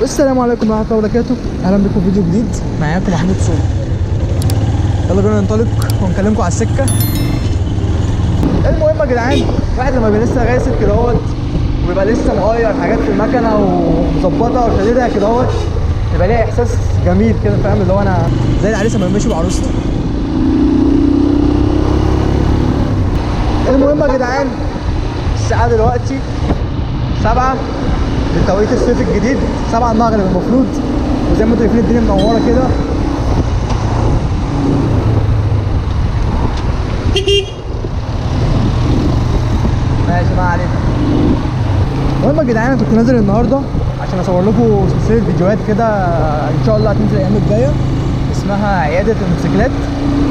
السلام عليكم ورحمه الله وبركاته. اهلا بكم في فيديو جديد. معاكم محمود صوم. يلا بينا ننطلق ونكلمكم على السكه. المهم يا جدعان، الواحد لما بيبقى لسه غاسل كده اهوت وبيبقى لسه مغير حاجات في المكنه ومظبطها وشاددها كده اهوت، يبقى ليها احساس جميل كده، فاهم؟ اللي هو انا زي العريس لما ماشي بعروسته. المهم يا جدعان، الساعه دلوقتي 7 بالتوقيت الصيفي الجديد، 7 المغرب المفروض، وزي ما انتم شايفين الدنيا منوره كده. ماشي، ما علينا. المهم يا جدعان، انا كنت نازل النهارده عشان اصور لكم سلسله فيديوهات كده ان شاء الله هتنزل الايام الجايه، اسمها عياده الموتوسيكلات.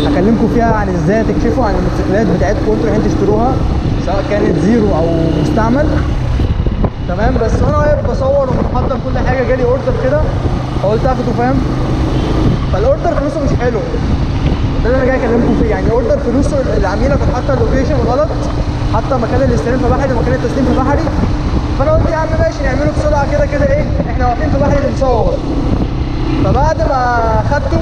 هكلمكم فيها عن ازاي تكشفوا عن الموتوسيكلات بتاعتكم وانتوا رايحين تشتروها، سواء كانت زيرو او مستعمل. تمام. بس وانا واقف بصور ومحضر كل حاجه، جالي اوردر كده فقلت اخده، فاهم؟ فالاوردر فلوسه مش حلو، ده اللي انا جاي اكلمكم فيه. يعني اوردر فلوسه العميله كانت حاطه اللوكيشن غلط، حاطه مكان الاستلام في بحري ومكان التسليم في بحري. فانا قلت يا عم ماشي نعمله بسرعه كده كده، ايه احنا واقفين في بحري بنصور. فبعد ما خدته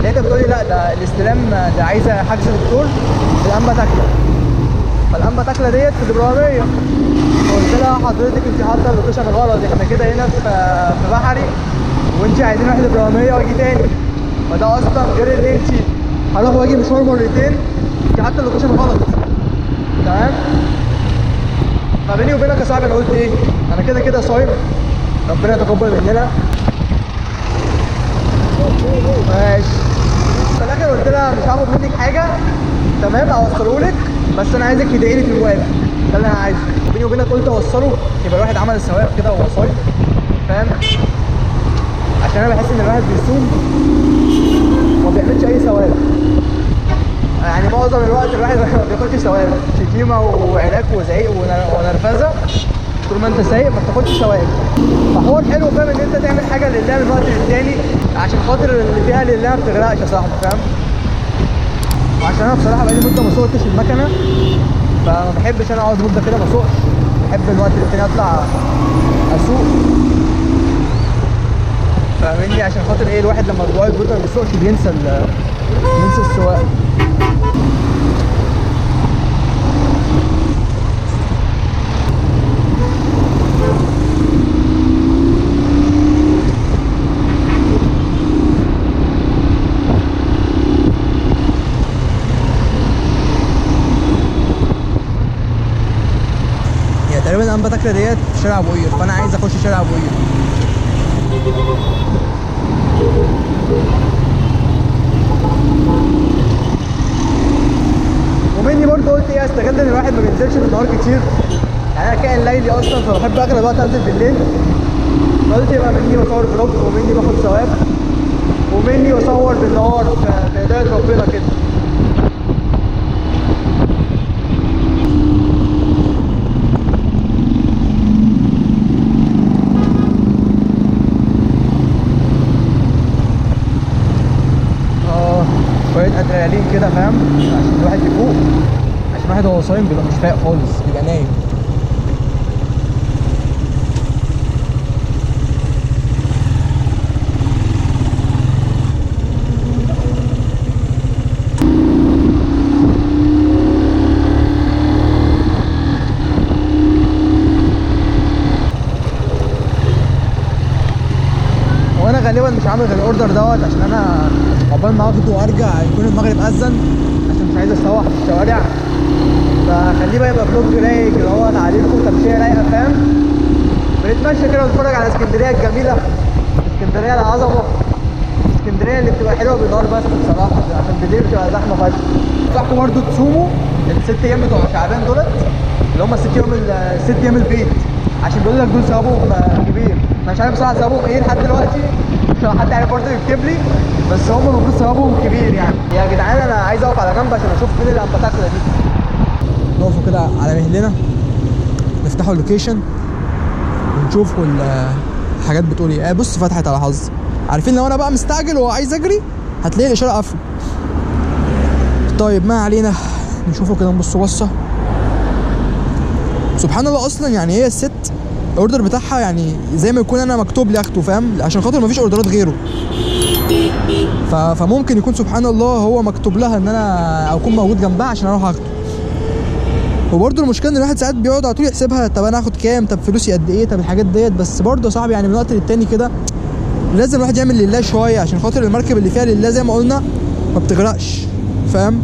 لقيتها بتقول لي لا ده الاستلام ده عايزه حجز دكتور الانبا تاكله. فالانبا تاكله ديت في الابراهيميه. فقلت لها حضرتك انت حاطه اللوكيشن غلط، احنا كده هنا في بحري وانت عايزين نروح الابراهيميه واجي تاني، فده اصلا غير اللي انت هروح واجي مشوار مرتين، انت حاطه اللوكيشن غلط. تمام. فبيني وبينك يا صاحبي انا قلت ايه، انا كده كده صايم، ربنا يتقبل مننا. ماشي. في الاخر قلت لها مش هاخد منك حاجه، تمام، اوصله لك، بس انا عايزك تدعي لي في المقابل، ده اللي انا عايزه. بيني وبينك قلت اوصله يبقى الواحد عمل الثواب كده وهو صايم، فاهم؟ عشان انا بحس ان الواحد بيصوم وما بيعملش اي ثواب. يعني معظم الوقت الواحد ما بياخدش ثواب، شتيمه وعراك وزعيق ونرفزه. طول ما انت سايق ما بتاخدش ثواب. فحوار حلو، فاهم؟ ان انت تعمل حاجه لله من وقت للتاني عشان خاطر اللي فيها لله ما بتغرقش يا صاحبي، فاهم؟ وعشان انا بصراحه بقالي مده ما سوقتش المكنه، فما بحبش انا اقعد مده كده ما اسوقش، بحب الوقت التاني اطلع اسوق، فاهمني؟ عشان خاطر ايه، الواحد لما بيقعد مده ما بيسوقش بينسى السواقه. تقريبا الانبا تاكله ديت في شارع ابو قير، فانا عايز اخش شارع ابو قير. ومني برضه قلت ايه، استغل ان الواحد ما بينزلش بالنهار كتير، يعني انا كائن ليلي اصلا، فبحب اغلب الوقت انزل بالليل. فقلت يبقى مني بصور فلوج، ومني باخد ثواب، ومني بصور بالنهار في هدايه ربنا كده. شوية ادرينالين كده، فاهم؟ عشان الواحد يفوق، عشان الواحد وهو صايم بيبقى مش فايق خالص، بيبقى نايم. وانا غالبا مش عامل غير الاوردر دوت عشان انا عقبال ما اخده وارجع يكون المغرب اذن، عشان مش عايز اسوح في الشوارع. فخليه بقى يبقى فلوج رايق كده اهوت عليكم، تمشيه رايقه، فاهم؟ بنتمشى كده ونتفرج على اسكندريه الجميله، اسكندريه العظمه، اسكندريه اللي بتبقى حلوه بالنهار بس بصراحه، عشان بالليل بتبقى زحمه فشخ. انصحكم برضه تصوموا ال6 ايام بتوع شعبان دولت، اللي هم ست ايام البيت، عشان بيقول لك دول ثوابهم كبير. انا مش عارف بصراحه ثوابهم ايه لحد دلوقتي، مش حد عارف برضه يكتب لي، بس هم المفروض ثوابهم كبير يعني. يا جدعان انا عايز اقف على جنب عشان اشوف فين الانبا تاكله دي. نقفوا كده على مهلنا، نفتحوا اللوكيشن ونشوفوا الحاجات بتقول ايه. بص فتحت على حظ، عارفين لو انا بقى مستعجل وعايز اجري هتلاقي الاشاره قافله. طيب ما علينا، نشوفه كده نبص بصه. سبحان الله، اصلا يعني هي الست الاوردر بتاعها يعني زي ما يكون انا مكتوب لي اخده، فاهم؟ عشان خاطر مفيش اوردرات غيره. فممكن يكون سبحان الله هو مكتوب لها ان انا اكون موجود جنبها عشان اروح اخده. وبرده المشكله ان الواحد ساعات بيقعد على طول يحسبها، طب انا هاخد كام، طب فلوسي قد ايه، طب الحاجات ديت. بس برده يا صاحبي يعني من وقت للتاني كده لازم الواحد يعمل لله شويه، عشان خاطر المركب اللي فيها لله زي ما قلنا ما بتغرقش، فاهم؟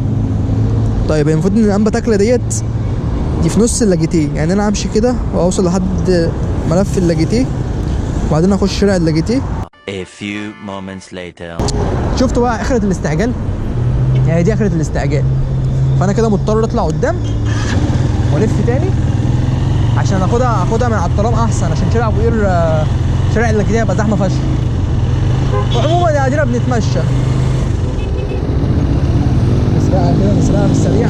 طيب المفروض ان الانبا تاكله دي في نص اللاجيتيه، يعني انا همشي كده واوصل لحد ملف اللاجيتيه وبعدين اخش شارع اللاجيتيه. A few moments later. شفتوا بقى اخرة الاستعجال؟ يعني دي اخرة الاستعجال. فانا كده مضطر اطلع قدام والف تاني عشان اخدها من على الطرام احسن، عشان شارع ابو قير شارع اللاجيتيه هيبقى زحمه فشخ. وعموما يا ادينا بنتمشى نسرقها كده، نسرقها في السريع.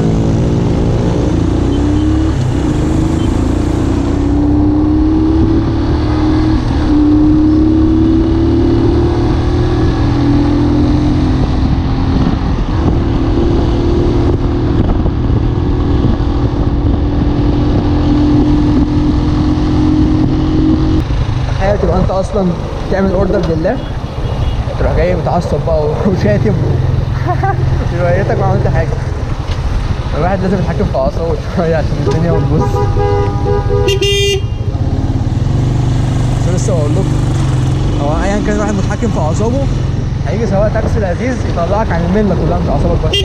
تبقى انت اصلا تعمل اوردر لله، تروح جاي متعصب بقى وشاتم روايتك ما عملت حاجه. الواحد لازم يتحكم في اعصابه شويه عشان الدنيا ما تبص. بس لسه بقول لكم هو ايا كان الواحد متحكم في اعصابه هيجي سواق تاكسي لذيذ يطلعك عن المله كلها مش اعصابك بس،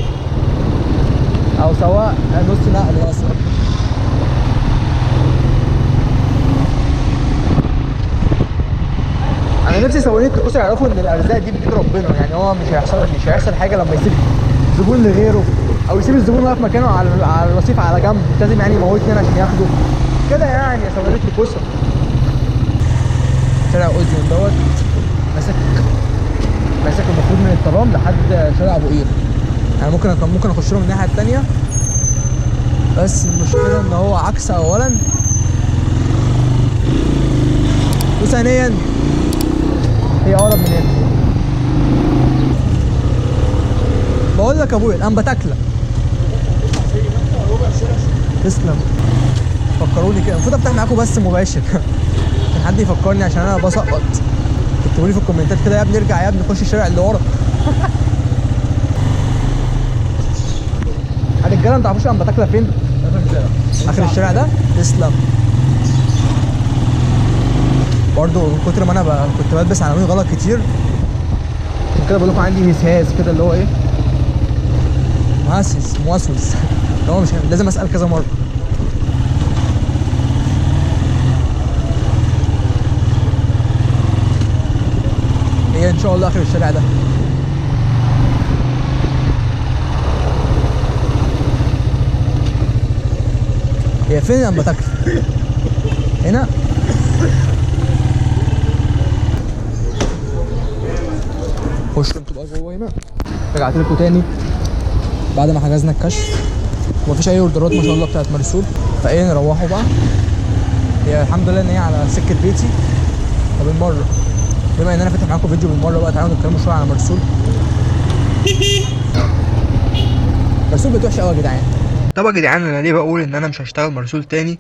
او سواق نص نقل اصلا. انا نفسي سواقين التكوس يعرفوا ان الارزاق دي بتيجي ربنا، يعني هو مش هيحصل حاجه لما يسيب زبون لغيره او يسيب الزبون واقف مكانه على الرصيف على جنب، مش لازم يعني يموتني انا عشان ياخده كده يعني. يا سواقين التكوس شارع اوزيون دوت ماسك المفروض من الترام لحد شارع ابو قير، يعني ممكن اخش له من الناحيه الثانيه، بس المشكله ان هو عكس اولا وثانيا هي اقرب من هنا. بقول لك يا ابويا الانبا تاكله. تسلم. فكروني كده، المفروض افتح معاكم بث مباشر عشان حد يفكرني عشان انا بسقط. اكتبوا لي في الكومنتات كده يا ابني ارجع يا ابني خش الشارع اللي ورا. الرجاله ما تعرفوش الانبا تاكله فين؟ اخر الشارع ده. تسلم. برضه من كتر ما انا كنت بلبس عناوين غلط كتير عشان كده بقول لكم عندي هسهاس كده اللي هو ايه؟ موسوس اللي هو مش لازم اسال كذا مره. هي ان شاء الله اخر الشارع ده. هي فين لما تاكل؟ هنا. خش انتوا بقى جوه هنا. رجعت لكم تاني بعد ما حجزنا الكشف ومفيش اي اوردرات ما شاء الله بتاعت مرسول، فايه نروحوا بقى. هي الحمد لله ان هي على سكه بيتي. فبالمره بما ان انا فاتح معاكم فيديو بالمره بقى تعالوا نتكلموا شويه على مرسول. مرسول بقت وحشه قوي يا جدعان. طب يا جدعان انا ليه بقول ان انا مش هشتغل مرسول تاني؟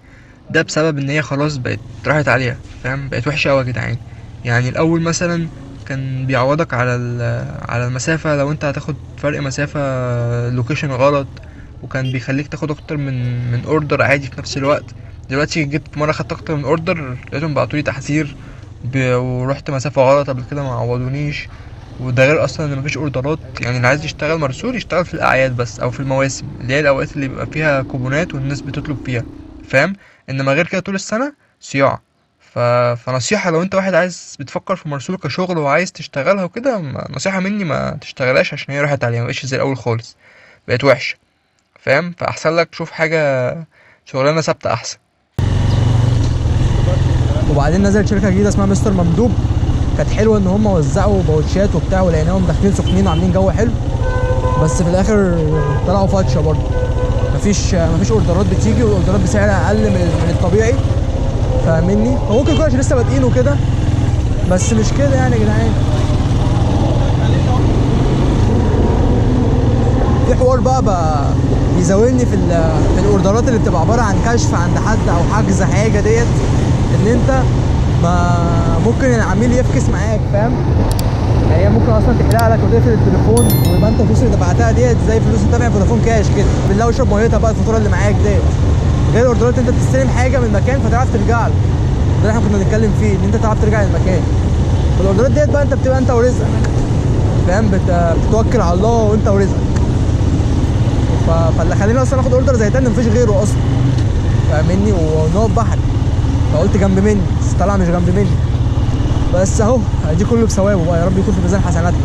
ده بسبب ان هي خلاص بقت راحت عليها، فاهم؟ بقت وحشه قوي يا جدعان. يعني الاول مثلا كان بيعوضك على المسافه، لو انت هتاخد فرق مسافه لوكيشن غلط، وكان بيخليك تاخد اكتر من اوردر عادي في نفس الوقت. دلوقتي جيت مره خدت اكتر من اوردر لقيتهم بعتولي تحذير ورحت مسافه غلط قبل كده ما عوضونيش. وده غير اصلا ان مفيش اوردرات، يعني اللي عايز يشتغل مرسول يشتغل في الاعياد بس او في المواسم اللي هي الاوقات اللي بيبقى فيها كوبونات والناس بتطلب فيها، فاهم؟ انما غير كده طول السنه صياعه. فنصيحه لو انت واحد عايز بتفكر في مرسول كشغل وعايز تشتغلها وكده، نصيحه مني ما تشتغلهاش عشان هي راحت عليها، مبقتش زي الاول خالص، بقت وحشه، فاهم؟ فاحسن لك تشوف حاجه شغلانه ثابته احسن. وبعدين نزلت شركه جديده اسمها مستر ممدوب، كانت حلوه ان هم وزعوا باوتشات وبتاع ولقيناهم داخلين سخنين وعاملين جو حلو، بس في الاخر طلعوا فاتشه برضه. مفيش اوردرات بتيجي، والاوردرات بسعر اقل من الطبيعي، فاهمني؟ هو ممكن يكون عشان لسه بادئين وكده، بس مش كده يعني يا جدعان. في حوار بقى بيزاولني في الاوردرات اللي بتبقى عباره عن كشف عند حد او حجز حاجه ديت. ان انت ما ممكن العميل يفكس معاك، فاهم؟ يعني هي ممكن اصلا تحرق لك وتقفل التليفون، ويبقى انت الفلوس اللي دفعتها ديت زي فلوس انت دافع فودافون كاش كده، بالله واشرب ميتها بقى الفاتوره اللي معاك ديت. غير الاوردرات انت بتستلم حاجه من مكان فتعرف ترجع له، ده اللي احنا كنا بنتكلم فيه، ان انت تعرف ترجع للمكان. الاوردرات ديت بقى انت بتبقى انت ورزقك، فاهم؟ بتتوكل على الله وانت ورزقك. فاللي خليني اصلا اخد اوردر زي ده مفيش غيره اصلا، فاهمني؟ ونقف بحر، فقلت جنب مني بس طلع مش جنب مني، بس اهو دي كله بثوابه بقى، يا رب يكون في ميزان حسناتنا.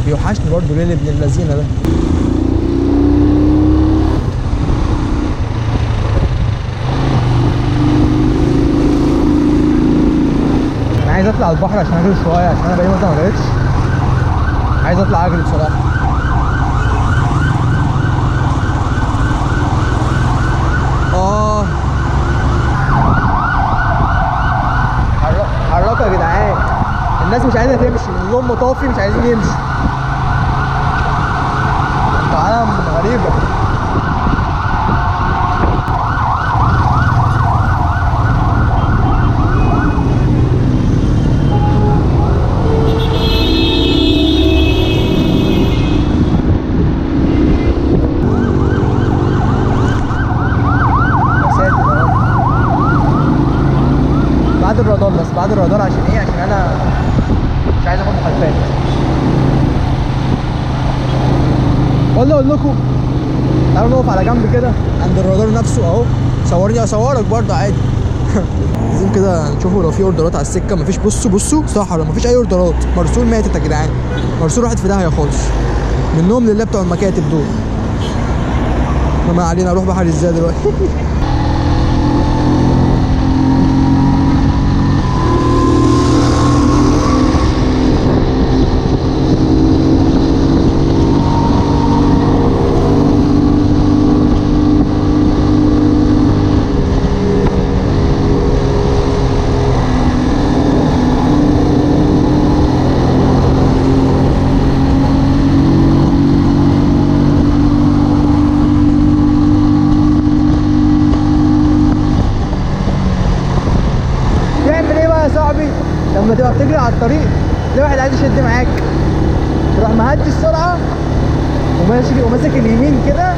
بيوحشني برضه ليل ابن اللذينه ده. انا عايز اطلع البحر عشان اجري شويه، عشان انا بقالي مده ما جريتش، عايز اطلع اجري بصراحه. حركوا يا جدعان، الناس مش عايزه تمشي، نقول لهم مطافي مش عايزين يمشوا. عالم غريبه. بعد الرادار، بس بعد الرادار عشان ايه؟ عشان انا مش عايز اخد مخالفات. ولا اقول لكم تعالوا نقف على جنب كده عند الرادار نفسه اهو، صورني اصورك برضه عادي. عايزين كده نشوفوا لو في اوردرات على السكه. مفيش. بصوا صحرا، مفيش اي اوردرات. مرسول ماتت يا جدعان، مرسول راحت في داهيه خالص، منهم لله بتوع المكاتب دول. ما علينا، اروح بحر ازاي دلوقتي؟ لما تبقى بتجري على الطريق تلاقي واحد عايز يشد معاك، تروح مهدي السرعه وماشي وماسك اليمين كده،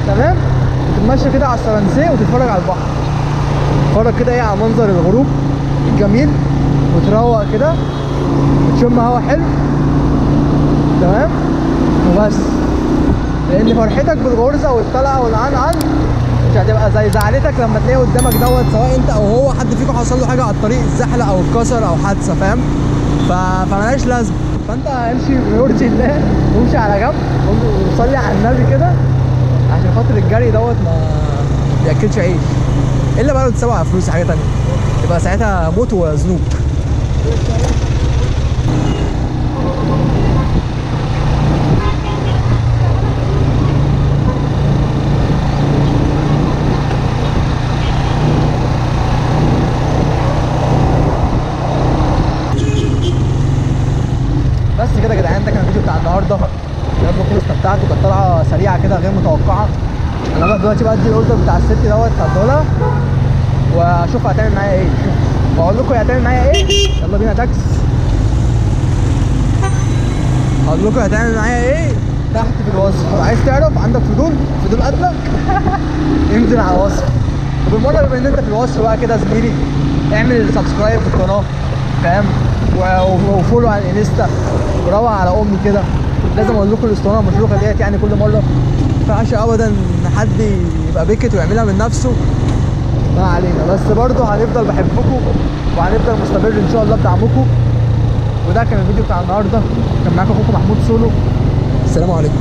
تمام؟ وتتمشى كده على السرنسيه وتتفرج على البحر، تتفرج كده ايه على منظر الغروب الجميل، وتروق كده وتشم هوا حلو، تمام؟ وبس. لان فرحتك بالغرزه والطلعه والعنعن مش هتبقى زي زعلتك لما تلاقي قدامك دوت، سواء انت او هو، حد فيكم حصل له حاجه على الطريق، اتزحلق او اتكسر او حادثه، فاهم؟ فمالهاش لازمه. فانت امشي بيرضي الله وامشي على جنب وصلي على النبي كده، عشان خاطر الجري دوت ما بياكلش عيش، الا بقى لو تسوق على فلوس حاجه تانيه، يبقى ساعتها موت وذنوب. بس كده يا جدعان، ده كان الفيديو بتاع النهارده. يا رب تكونوا استمتعتوا، كانت طلعه سريعه كده غير متوقعه. انا بقى دلوقتي بدي الاوردر بتاع الست دوت هديهولها واشوف هتعمل معايا ايه، واقول لكم هي هتعمل معايا ايه. يلا بينا تاكس. هقول لكم هتعمل معايا ايه تحت في الوصف. لو عايز تعرف عندك فضول قتلك انزل على الوصف. وبالمره بما ان انت في الوصف بقى كده زميلي، اعمل سبسكرايب في القناه، فاهم؟ وفولو على الانستا، وروق على امي كده. لازم اقول لكم الاسطوانه المشروخه ديت يعني كل مره، ما ينفعش ابدا ان حد يبقى بيكت ويعملها من نفسه. ما علينا، بس برضه هنفضل بحبكم وهنفضل مستمر ان شاء الله بدعمكم. وده كان الفيديو بتاع النهارده، كان معاكم اخوكم محمود سولو. السلام عليكم.